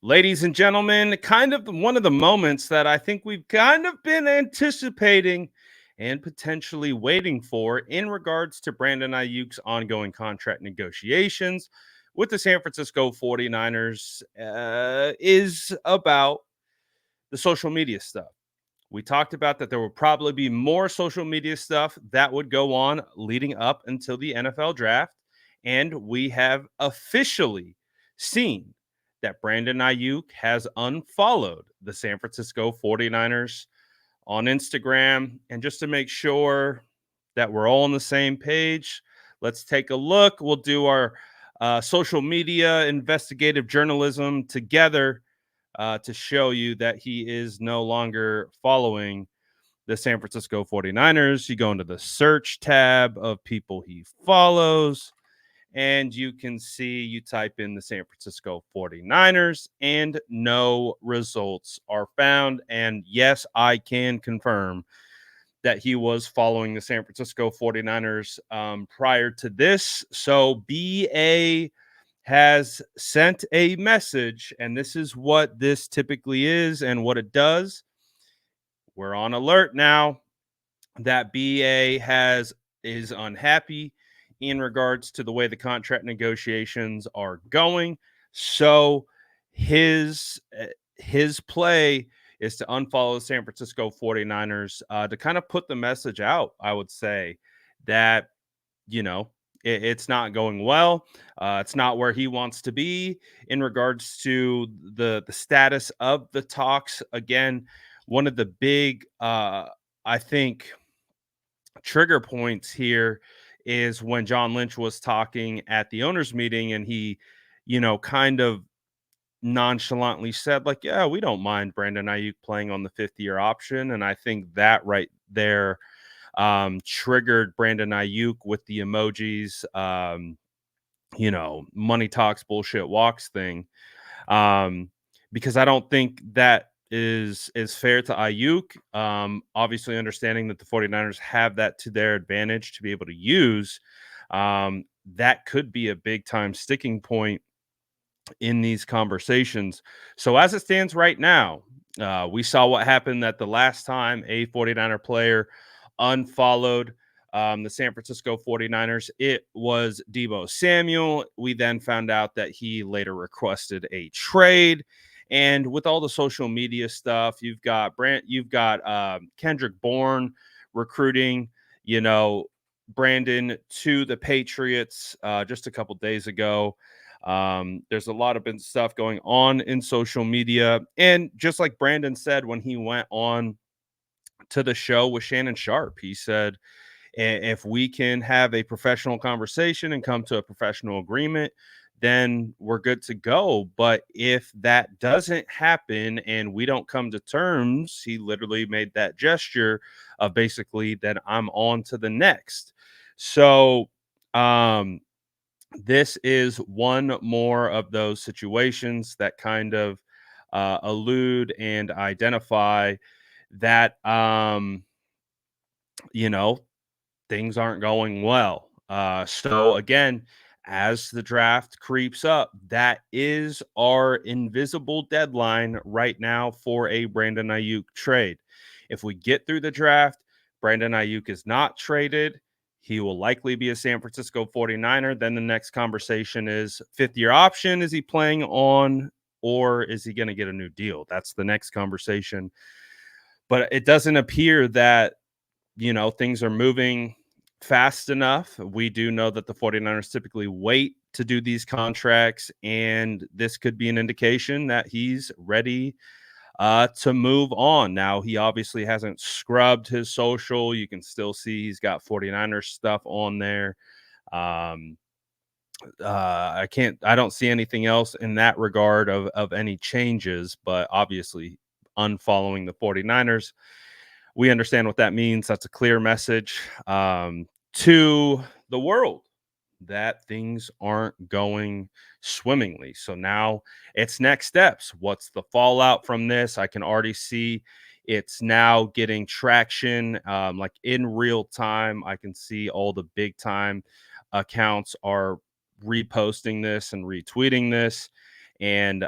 Ladies and gentlemen, kind of one of the moments that I think we've kind of been anticipating and potentially waiting for in regards to Brandon Aiyuk's ongoing contract negotiations with the San Francisco 49ers is about the social media stuff. We talked about that there would probably be more social media stuff that would go on leading up until the NFL draft. And we have officially seen that Brandon Aiyuk has unfollowed the San Francisco 49ers on Instagram. And just to make sure that we're all on the same page, let's take a look. We'll do our social media investigative journalism together to show you that he is no longer following the San Francisco 49ers. You go into the search tab of people he follows, and you can see you type in the San Francisco 49ers, and no results are found. And yes, I can confirm that he was following the San Francisco 49ers prior to this. So BA has sent a message, and this is what this typically is and what it does. We're on alert now that BA is unhappy in regards to the way the contract negotiations are going. So his play is to unfollow the San Francisco 49ers to kind of put the message out, I would say, that, you know, it's not going well. It's not where he wants to be in regards to the status of the talks. Again, one of the big, I think, trigger points here is when John Lynch was talking at the owners meeting, and he, kind of nonchalantly said, like, yeah, we don't mind Brandon Aiyuk playing on the 5th-year option. And I think that right there triggered Brandon Aiyuk with the emojis, money talks, bullshit walks thing. Because I don't think that is fair to Aiyuk. Obviously, understanding that the 49ers have that to their advantage to be able to use, that could be a big time sticking point in these conversations. So as it stands right now, we saw what happened that the last time a 49er player unfollowed the San Francisco 49ers, it was Deebo Samuel. We then found out that he later requested a trade. And with all the social media stuff, you've got Kendrick Bourne recruiting, Brandon to the Patriots just a couple days ago. There's a lot of stuff going on in social media. And just like Brandon said when he went on to the show with Shannon Sharpe, he said, if we can have a professional conversation and come to a professional agreement, then we're good to go. But if that doesn't happen and we don't come to terms, he literally made that gesture of basically that I'm on to the next. So, this is one more of those situations that kind of allude and identify that, you know, things aren't going well. So again, as the draft creeps up, that is our invisible deadline right now for a Brandon Aiyuk trade. If we get through the draft, Brandon Aiyuk is not traded. He will likely be a San Francisco 49er. Then the next conversation is 5th-year option. Is he playing on, or is he going to get a new deal? That's the next conversation. But it doesn't appear that, things are moving fast enough. We do know that the 49ers typically wait to do these contracts, and this could be an indication that he's ready to move on. Now, he obviously hasn't scrubbed his social. You can still see he's got 49ers stuff on there. I don't see anything else in that regard of any changes, but obviously unfollowing the 49ers, we understand what that means. That's a clear message to the world that things aren't going swimmingly. So now it's next steps. What's the fallout from this? I can already see it's now getting traction, like in real time. I can see all the big time accounts are reposting this and retweeting this. And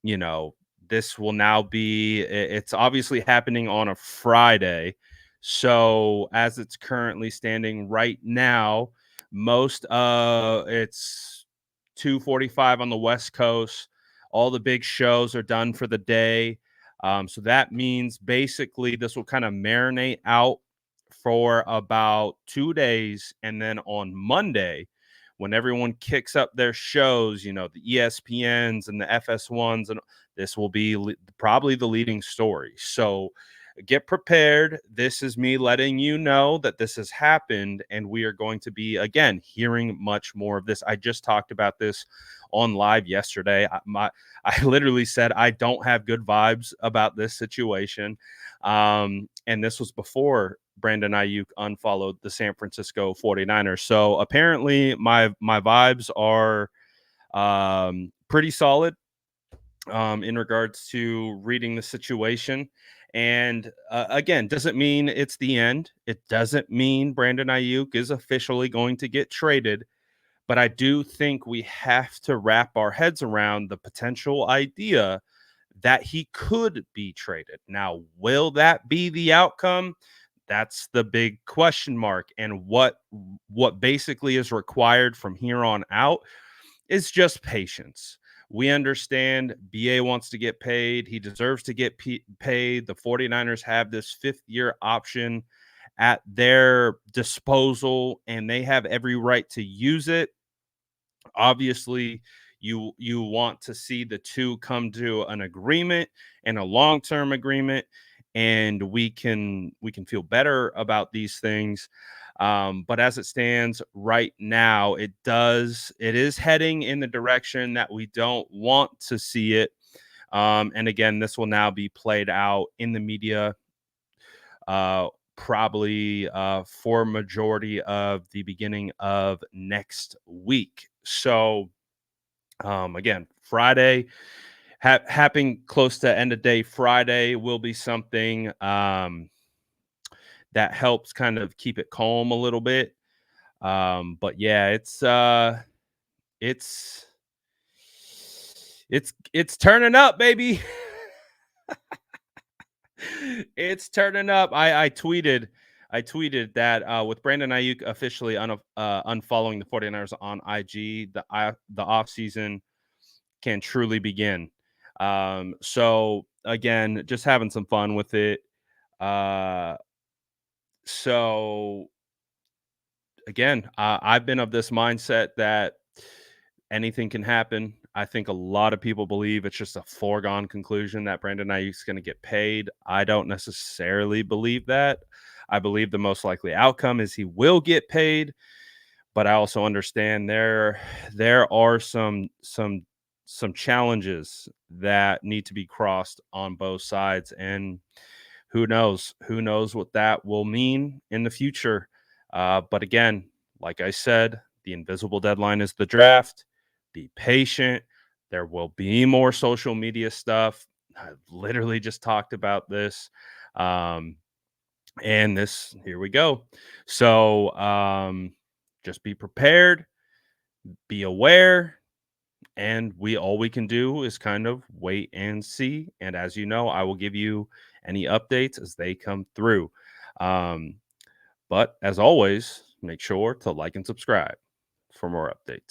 you know, this will now be it's obviously happening on a Friday. So as it's currently standing right now, most it's 2:45 on the West Coast. All the big shows are done for the day. So that means basically this will kind of marinate out for about 2 days. And then on Monday, when everyone kicks up their shows, the ESPNs and the FS1s, and this will be probably the leading story. So get prepared. This is me letting you know that this has happened, and we are going to be again hearing much more of this. I just talked about this on live yesterday. I literally said I don't have good vibes about this situation, and this was before Brandon Aiyuk unfollowed the San Francisco 49ers. So apparently my vibes are pretty solid in regards to reading the situation. And again, doesn't mean it's the end. It doesn't mean Brandon Ayuk is officially going to get traded. But I do think we have to wrap our heads around the potential idea that he could be traded. Now, will that be the outcome? That's the big question mark. And what basically is required from here on out is just patience. We understand BA wants to get paid. He deserves to get paid. The 49ers have this fifth-year option at their disposal, and they have every right to use it. Obviously, you want to see the two come to an agreement and a long-term agreement, and we can feel better about these things. But as it stands right now, it is heading in the direction that we don't want to see it. And again, this will now be played out in the media, uh, probably for majority of the beginning of next week. So again, Friday, happening close to end of day Friday will be something that helps kind of keep it calm a little bit. But yeah, it's it's turning up, baby. It's turning up. I tweeted that with Brandon Ayuk officially unfollowing the 49ers on IG, the off season can truly begin. So again, just having some fun with it. Uh, so again, I've been of this mindset that anything can happen. I think a lot of people believe it's just a foregone conclusion that Brandon Ayuk's going to get paid. I don't necessarily believe that. I believe the most likely outcome is he will get paid, but I also understand there are some challenges that need to be crossed on both sides, and who knows what that will mean in the future. But again, like I said, the invisible deadline is the draft. Be patient. There will be more social media stuff. I literally just talked about this. Um, and this, here we go. So just be prepared, be aware, and all we can do is kind of wait and see. And as you know, I will give you any updates as they come through. Um, but as always, make sure to like and subscribe for more updates.